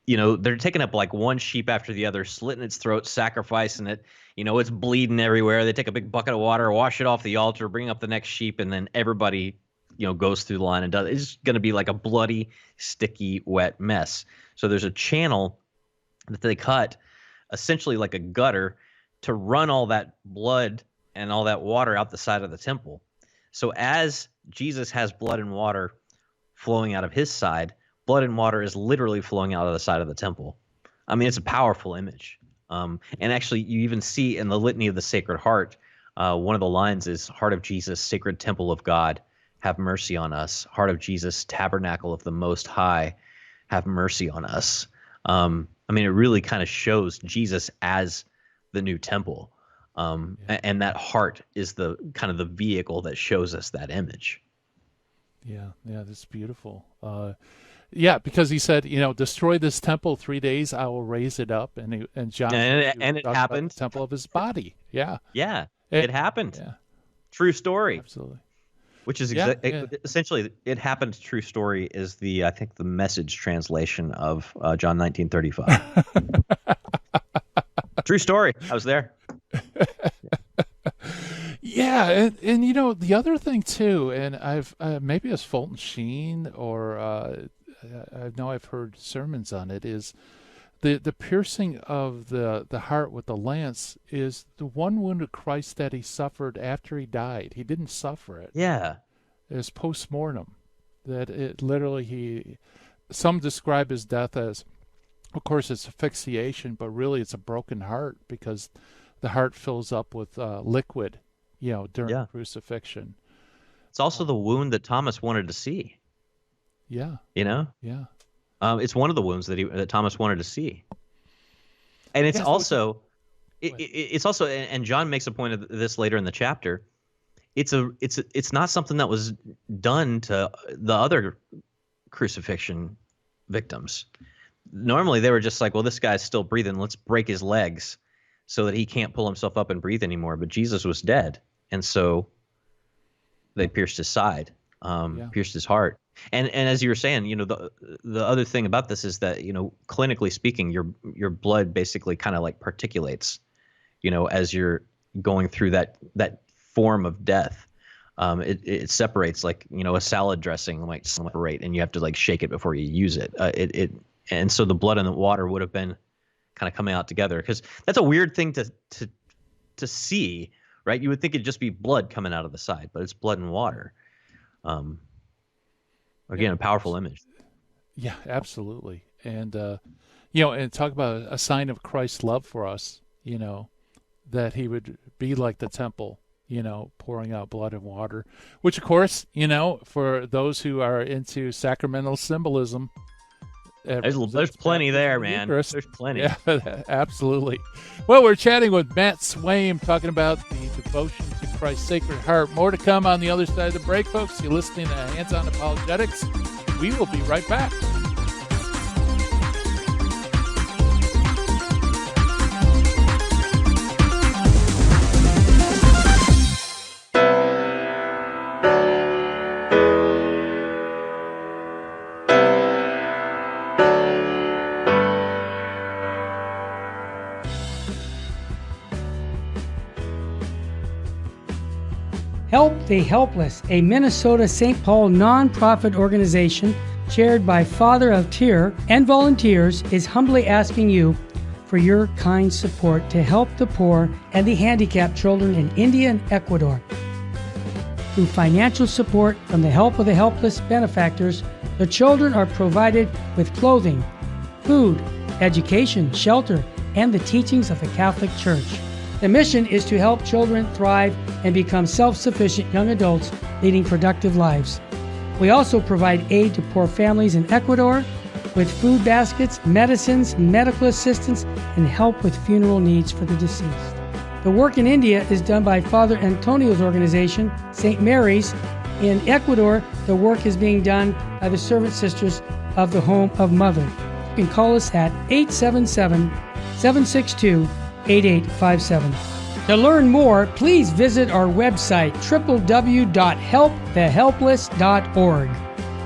[SPEAKER 9] they're taking up like one sheep after the other, slitting its throat, sacrificing it. It's bleeding everywhere. They take a big bucket of water, wash it off the altar, bring up the next sheep, and then everybody, goes through the line and does. It's going to be like a bloody, sticky, wet mess. So there's a channel that they cut essentially like a gutter to run all that blood and all that water out the side of the temple. So as Jesus has blood and water flowing out of his side, blood and water is literally flowing out of the side of the temple. I mean, it's a powerful image. And actually, you even see in the Litany of the Sacred Heart, one of the lines is, "Heart of Jesus, sacred temple of God, have mercy on us. Heart of Jesus, tabernacle of the Most High, have mercy on us." I mean, it really kind of shows Jesus as the new temple. And that heart is the kind of the vehicle that shows us that image.
[SPEAKER 3] Yeah, that's beautiful. Yeah, because he said, destroy this temple 3 days, I will raise it up, and John
[SPEAKER 9] and it happened.
[SPEAKER 3] The temple of his body. Yeah,
[SPEAKER 9] it happened. Yeah. True story.
[SPEAKER 3] Absolutely.
[SPEAKER 9] Which is essentially, it happened. True story is I think the Message translation of John 19:35. True story. I was there.
[SPEAKER 3] Yeah, and the other thing too, and I've maybe it's Fulton Sheen or I know I've heard sermons on it, is the piercing of the heart with the lance is the one wound of Christ that he suffered after he died. He didn't suffer it.
[SPEAKER 9] Yeah,
[SPEAKER 3] it was post-mortem. That it literally some describe his death as, of course, it's asphyxiation, but really it's a broken heart because the heart fills up with liquid, during crucifixion.
[SPEAKER 9] It's also the wound that Thomas wanted to see.
[SPEAKER 3] Yeah.
[SPEAKER 9] Yeah. It's one of the wounds that Thomas wanted to see. And it's also, it's also, and John makes a point of this later in the chapter. It's not something that was done to the other crucifixion victims. Normally they were just like, well, this guy's still breathing. Let's break his legs so that he can't pull himself up and breathe anymore. But Jesus was dead. And so they pierced his side, pierced his heart. And as you were saying, the other thing about this is that, clinically speaking, your blood basically kind of like particulates, as you're going through that form of death. It separates like, a salad dressing might separate and you have to like shake it before you use it. And so the blood and the water would have been kind of coming out together, because that's a weird thing to see, right? You would think it'd just be blood coming out of the side, but it's blood and water. Again, a powerful image.
[SPEAKER 3] Yeah, absolutely. And, and talk about a sign of Christ's love for us, that he would be like the temple, pouring out blood and water, which of course, for those who are into sacramental symbolism,
[SPEAKER 9] there's plenty there, man. There's plenty.
[SPEAKER 3] Yeah, absolutely. Well, we're chatting with Matt Swaim, talking about the devotion to Christ's Sacred Heart. More to come on the other side of the break, folks. You're listening to Hands On Apologetics. We will be right back.
[SPEAKER 4] Help the Helpless, a Minnesota St. Paul nonprofit organization chaired by Father of Tyr and volunteers, is humbly asking you for your kind support to help the poor and the handicapped children in India and Ecuador. Through financial support from the Help of the Helpless benefactors, the children are provided with clothing, food, education, shelter, and the teachings of the Catholic Church. The mission is to help children thrive and become self-sufficient young adults leading productive lives. We also provide aid to poor families in Ecuador with food baskets, medicines, medical assistance, and help with funeral needs for the deceased. The work in India is done by Father Antonio's organization, St. Mary's. In Ecuador, the work is being done by the Servant Sisters of the Home of Mother. You can call us at 877-762-8857. To learn more, please visit our website, www.helpthehelpless.org.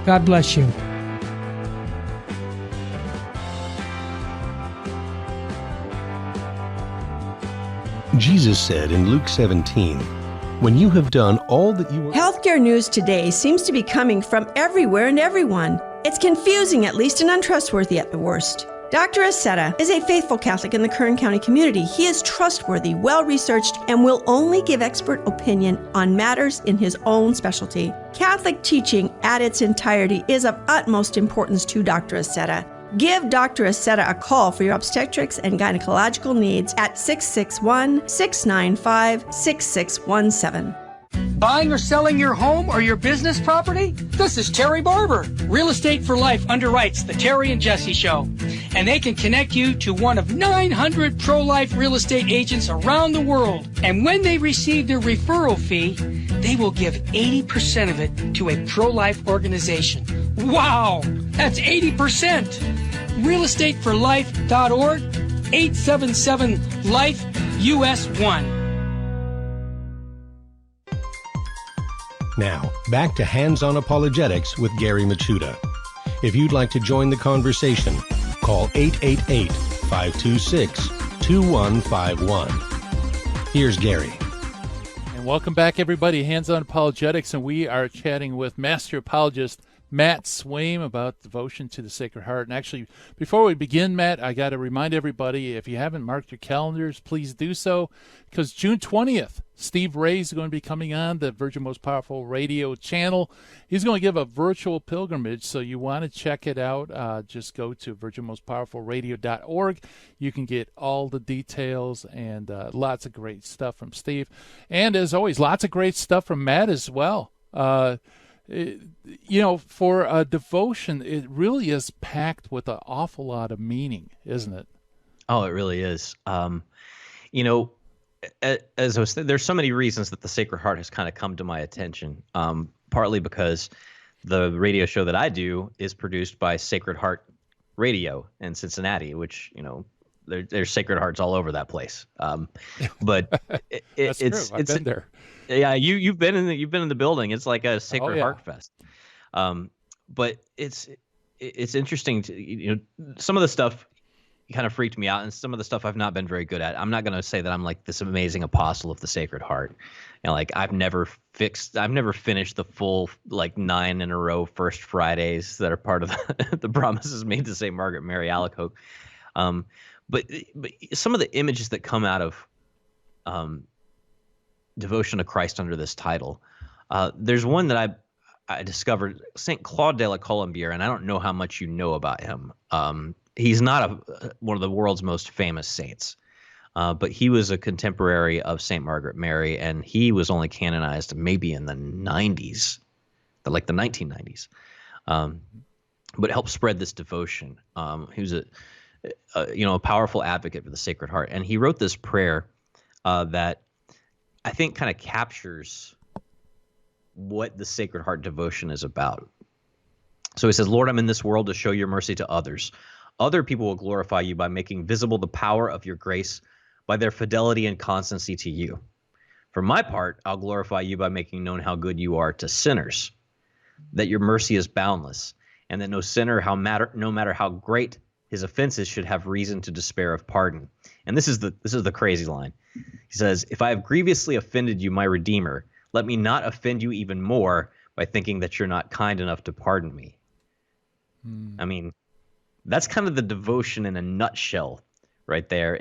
[SPEAKER 4] God bless you.
[SPEAKER 2] Jesus said in Luke 17, "When you have done all that you were..."
[SPEAKER 11] Healthcare news today seems to be coming from everywhere and everyone. It's confusing at least and untrustworthy at the worst. Dr. Aceta is a faithful Catholic in the Kern County community. He is trustworthy, well-researched, and will only give expert opinion on matters in his own specialty. Catholic teaching at its entirety is of utmost importance to Dr. Aceta. Give Dr. Aceta a call for your obstetrics and gynecological needs at 661-695-6617.
[SPEAKER 4] Buying or selling your home or your business property? This is Terry Barber. Real Estate for Life underwrites the Terry and Jesse Show, and they can connect you to one of 900 pro-life real estate agents around the world. And when they receive their referral fee, they will give 80% of it to a pro-life organization. Wow, that's 80%. realestateforlife.org, 877-LIFE-US1.
[SPEAKER 2] Now, back to Hands-On Apologetics with Gary Machuda. If you'd like to join the conversation, call 888-526-2151. Here's Gary.
[SPEAKER 3] And welcome back, everybody. Hands-On Apologetics, and we are chatting with Master Apologist Matt Swaim about devotion to the Sacred Heart. And actually, before we begin, Matt, I got to remind everybody, if you haven't marked your calendars, please do so, because June 20th, Steve Ray is going to be coming on the Virgin Most Powerful Radio channel. He's going to give a virtual pilgrimage, so you want to check it out. Just go to virginmostpowerfulradio.org. You can get all the details and lots of great stuff from Steve. And as always, lots of great stuff from Matt as well. For a devotion, it really is packed with an awful lot of meaning, isn't it?
[SPEAKER 9] Oh, it really is. As I was there's so many reasons that the Sacred Heart has kind of come to my attention. Partly because the radio show that I do is produced by Sacred Heart Radio in Cincinnati, which, there's Sacred Hearts all over that place. But
[SPEAKER 3] That's true. I've been there.
[SPEAKER 9] Yeah, you've been in the building. It's like a Sacred Heart Fest. But it's interesting to, some of the stuff kind of freaked me out, and some of the stuff I've not been very good at. I'm not going to say that I'm like this amazing apostle of the Sacred Heart. I've never finished the full 9 in a row First Fridays that are part of the promises made to St. Margaret Mary Alacoque. But some of the images that come out of devotion to Christ under this title, there's one that I discovered, St. Claude de la Colombière, and I don't know how much you know about him. He's not one of the world's most famous saints, but he was a contemporary of St. Margaret Mary, and he was only canonized maybe in the 90s, the 1990s. But helped spread this devotion. He was a powerful advocate for the Sacred Heart, and he wrote this prayer that I think kind of captures what the Sacred Heart devotion is about. So he says, "Lord, I'm in this world to show your mercy to others. Other people will glorify you by making visible the power of your grace by their fidelity and constancy to you. For my part, I'll glorify you by making known how good you are to sinners, that your mercy is boundless, and that no sinner, no matter how great his offenses, should have reason to despair of pardon." And this is the crazy line. He says, "If I have grievously offended you, my Redeemer, let me not offend you even more by thinking that you're not kind enough to pardon me." I mean, that's kind of the devotion in a nutshell right there.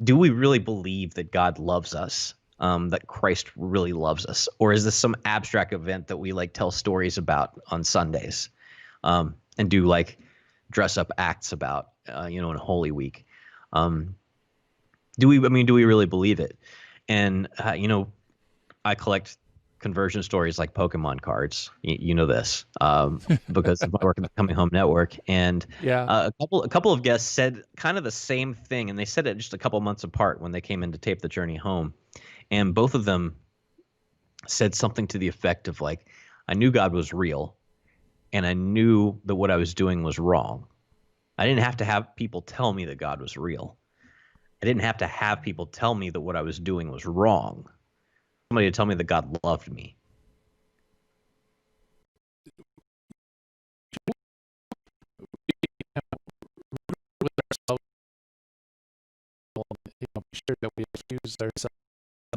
[SPEAKER 9] Do we really believe that God loves us, that Christ really loves us? Or is this some abstract event that we tell stories about on Sundays and do dress up acts about, in Holy Week? Do we really believe it? And, I collect conversion stories like Pokemon cards. You know this because of my work at the Coming Home Network. And a couple of guests said kind of the same thing, and they said it just a couple months apart when they came in to tape The Journey Home. And both of them said something to the effect of I knew God was real, and I knew that what I was doing was wrong. I didn't have to have people tell me that God was real. I didn't have to have people tell me that what I was doing was wrong. Somebody to tell me that God loved me.
[SPEAKER 3] Be sure that we accuse ourselves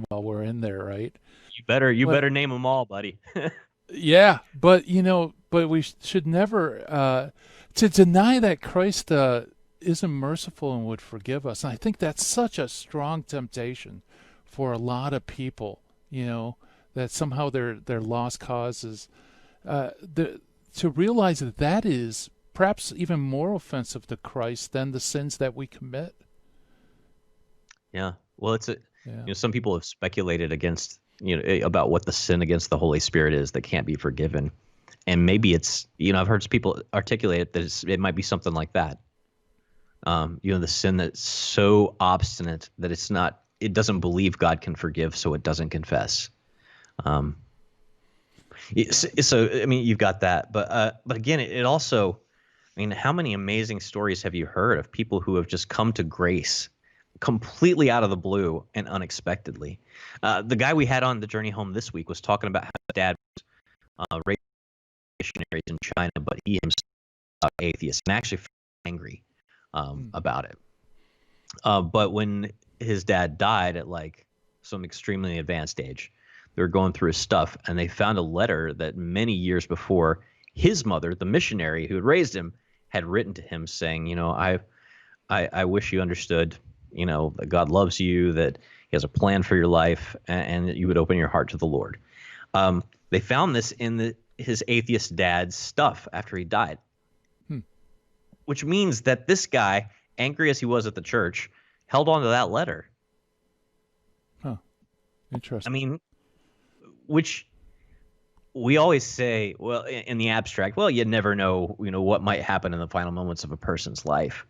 [SPEAKER 3] while we're in there, right?
[SPEAKER 9] You better name them all, buddy.
[SPEAKER 3] Yeah, but we should never to deny that Christ isn't merciful and would forgive us. And I think that's such a strong temptation for a lot of people, that somehow their lost causes, to realize that is perhaps even more offensive to Christ than the sins that we commit.
[SPEAKER 9] Yeah. Well, some people have speculated about what the sin against the Holy Spirit is that can't be forgiven. And maybe it's, I've heard people articulate it that it might be something like that. The sin that's so obstinate that it doesn't believe God can forgive, so it doesn't confess. So, you've got that. But again, it also, how many amazing stories have you heard of people who have just come to grace completely out of the blue and unexpectedly? The guy we had on the journey home this week was talking about how his dad was raised missionaries in China, but he himself was atheist and actually angry about it. But when his dad died at some extremely advanced age, they were going through his stuff, and they found a letter that many years before his mother, the missionary who had raised him, had written to him saying, I wish you understood, that God loves you, that he has a plan for your life, and that you would open your heart to the Lord. They found this in his atheist dad's stuff after he died, which means that this guy, angry as he was at the church, held on to that letter.
[SPEAKER 3] Huh. Interesting.
[SPEAKER 9] Which we always say, well, in the abstract, well, you never know, what might happen in the final moments of a person's life.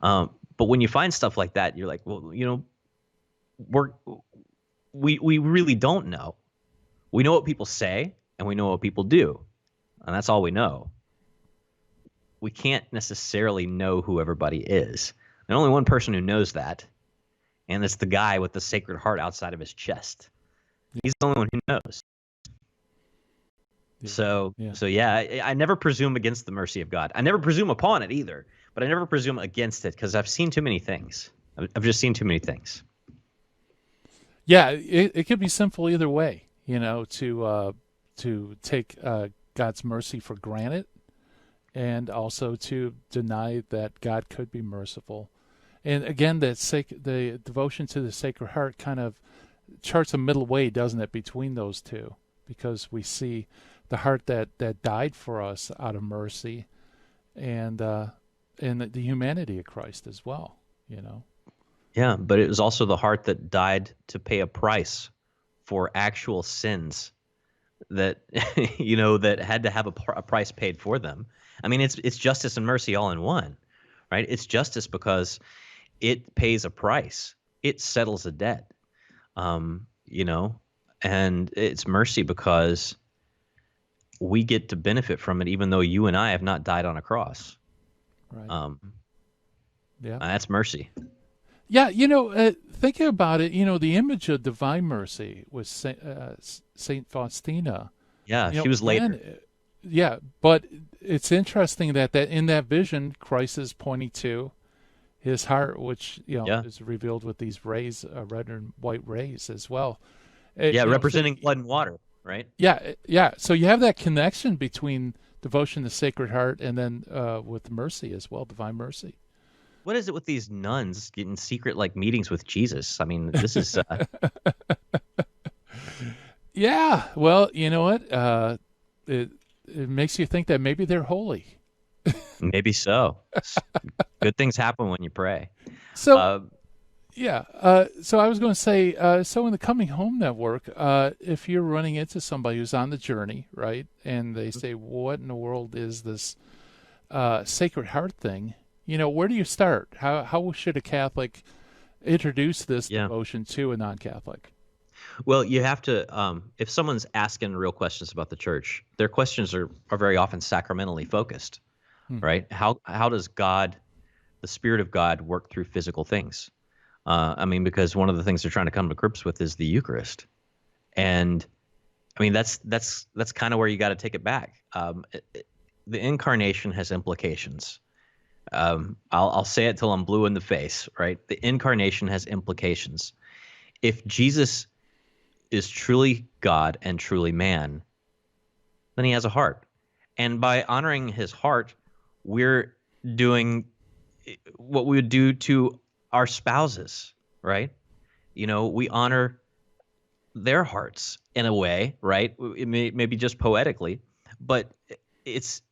[SPEAKER 9] But when you find stuff like that, you're like, well, we really don't know. We know what people say, and we know what people do, and that's all we know. We can't necessarily know who everybody is. There's only one person who knows that, and it's the guy with the Sacred Heart outside of his chest. He's the only one who knows. So I never presume against the mercy of God. I never presume upon it either, but I never presume against it because I've seen too many things. I've just seen too many things.
[SPEAKER 3] Yeah, it could be sinful either way, to take God's mercy for granted, and also to deny that God could be merciful. And again, the devotion to the Sacred Heart kind of charts a middle way, doesn't it, between those two? Because we see the heart that died for us out of mercy, and the humanity of Christ as well,
[SPEAKER 9] Yeah, but it was also the heart that died to pay a price for actual sins that, that had to have a price paid for them. It's justice and mercy all in one, right? It's justice because it pays a price. It settles a debt, and it's mercy because we get to benefit from it, even though you and I have not died on a cross.
[SPEAKER 3] Right.
[SPEAKER 9] That's mercy.
[SPEAKER 3] Yeah, thinking about it, the image of divine mercy was Saint Faustina.
[SPEAKER 9] Yeah, she was later.
[SPEAKER 3] Yeah, but it's interesting that in that vision, Christ is pointing to his heart, which is revealed with these rays, red and white rays as well.
[SPEAKER 9] Representing blood and water, right?
[SPEAKER 3] Yeah. So you have that connection between devotion to Sacred Heart and then with mercy as well, divine mercy.
[SPEAKER 9] What is it with these nuns getting secret meetings with Jesus? This is.
[SPEAKER 3] Yeah. Well, you know what? It makes you think that maybe they're holy.
[SPEAKER 9] Maybe so. Good things happen when you pray.
[SPEAKER 3] So, so I was going to say, so in the Coming Home Network, if you're running into somebody who's on the journey, right, and they say, what in the world is this Sacred Heart thing? Where do you start? How should a Catholic introduce this devotion to a non-Catholic?
[SPEAKER 9] Well, you have to, if someone's asking real questions about the church, their questions are very often sacramentally focused, right? How does God, the Spirit of God, work through physical things? Because one of the things they're trying to come to grips with is the Eucharist. And, that's kind of where you got to take it back. The incarnation has implications. I'll say it till I'm blue in the face, right? The incarnation has implications. If Jesus is truly God and truly man, then he has a heart. And by honoring his heart, we're doing what we would do to our spouses, right? We honor their hearts in a way, right? It may maybe just poetically, but it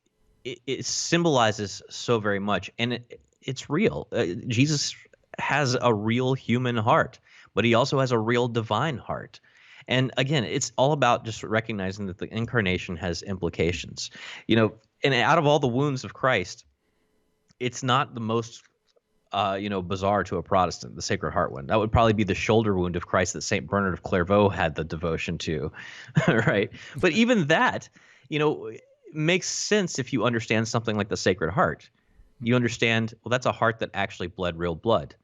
[SPEAKER 9] symbolizes so very much, and it's real. Jesus has a real human heart, but he also has a real divine heart. And again, it's all about just recognizing that the incarnation has implications. And out of all the wounds of Christ, it's not the most bizarre to a Protestant, the Sacred Heart one. That would probably be the shoulder wound of Christ that St. Bernard of Clairvaux had the devotion to, right? But even that, makes sense if you understand something like the Sacred Heart. You understand, well, that's a heart that actually bled real blood.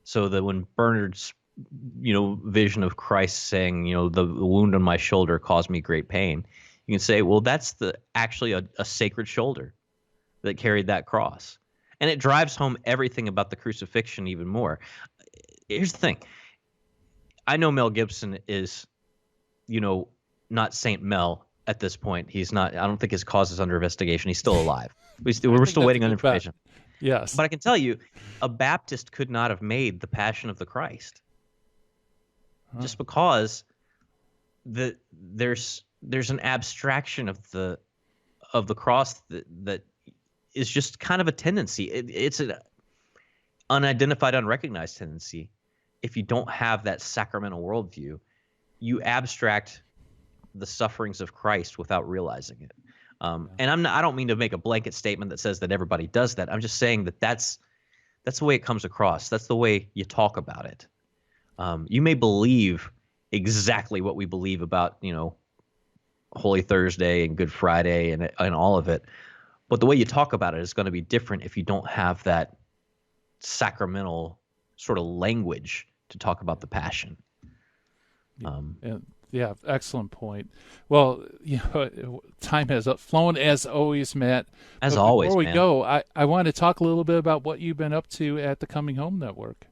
[SPEAKER 9] So that when Bernard's, vision of Christ saying, the wound on my shoulder caused me great pain, you can say, well, that's actually a sacred shoulder that carried that cross. And it drives home everything about the crucifixion even more. Here's the thing. I know Mel Gibson is, not Saint Mel at this point. He's not. I don't think his cause is under investigation. He's still alive. We're still waiting on information.
[SPEAKER 3] Yes.
[SPEAKER 9] But I can tell you, a Baptist could not have made the Passion of the Christ. Just because there's an abstraction of the cross that is just kind of a tendency. It's an unidentified, unrecognized tendency. If you don't have that sacramental worldview, you abstract the sufferings of Christ without realizing it. And I don't mean to make a blanket statement that says that everybody does that. I'm just saying that that's the way it comes across. That's the way you talk about it. You may believe exactly what we believe about, Holy Thursday and Good Friday and all of it, but the way you talk about it is going to be different if you don't have that sacramental sort of language to talk about the Passion.
[SPEAKER 3] Yeah, excellent point. Well, time has flown as always, Matt.
[SPEAKER 9] As always,
[SPEAKER 3] before we
[SPEAKER 9] man.
[SPEAKER 3] go, I want to talk a little bit about what you've been up to at the Coming Home Network.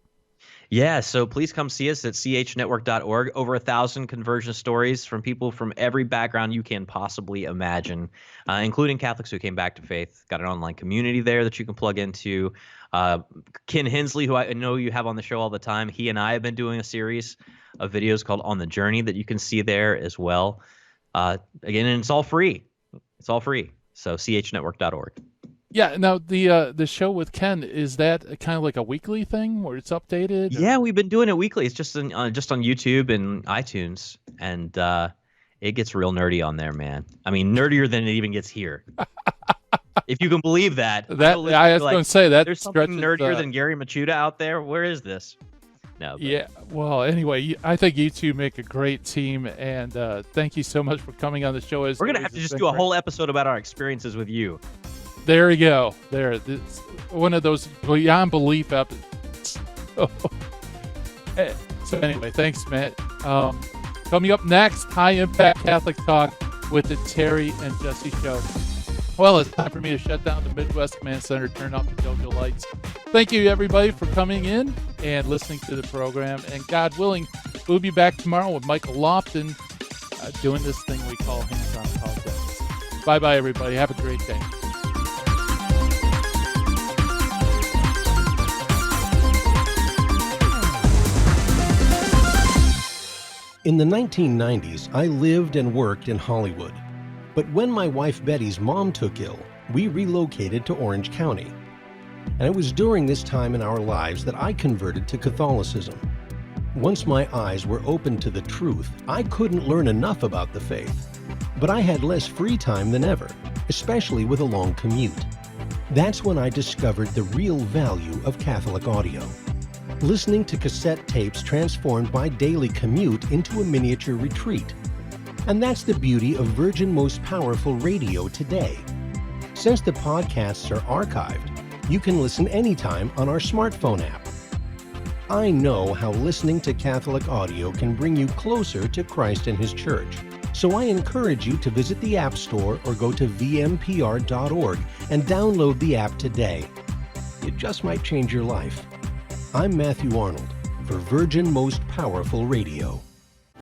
[SPEAKER 9] Yeah, so please come see us at chnetwork.org. Over 1,000 conversion stories from people from every background you can possibly imagine, including Catholics who came back to faith. Got an online community there that you can plug into. Ken Hensley, who I know you have on the show all the time, he and I have been doing a series of videos called On the Journey that you can see there as well. Again, and it's all free. It's all free. So chnetwork.org.
[SPEAKER 3] Yeah. Now the show with Ken, is that kind of like a weekly thing where it's updated?
[SPEAKER 9] Yeah, we've been doing it weekly. It's just on YouTube and iTunes, and it gets real nerdy on there, man. I mean, nerdier than it even gets here. If you can believe that.
[SPEAKER 3] I was going to say that
[SPEAKER 9] there's something nerdier than Gary Machuda out there. Where is this? No. But.
[SPEAKER 3] Yeah. Well, anyway, I think you two make a great team, and thank you so much for coming on the show.
[SPEAKER 9] We're gonna have to just do a whole episode about our experiences with you.
[SPEAKER 3] There we go. There, it's one of those beyond belief episodes. So anyway, thanks, Matt. Coming up next, High Impact Catholic Talk with the Terry and Jesse Show. Well, it's time for me to shut down the Midwest Command Center, turn off the JoJo lights. Thank you, everybody, for coming in and listening to the program. And God willing, we'll be back tomorrow with Michael Lofton doing this thing we call Hands-On Apologetics. Bye-bye, everybody. Have a great day.
[SPEAKER 2] In the 1990s, I lived and worked in Hollywood. But when my wife Betty's mom took ill, we relocated to Orange County. And it was during this time in our lives that I converted to Catholicism. Once my eyes were opened to the truth, I couldn't learn enough about the faith. But I had less free time than ever, especially with a long commute. That's when I discovered the real value of Catholic audio. Listening to cassette tapes transformed my daily commute into a miniature retreat. And that's the beauty of Virgin Most Powerful Radio today. Since the podcasts are archived, you can listen anytime on our smartphone app. I know how listening to Catholic audio can bring you closer to Christ and His Church. So I encourage you to visit the App Store or go to vmpr.org and download the app today. It just might change your life. I'm Matthew Arnold for Virgin Most Powerful Radio.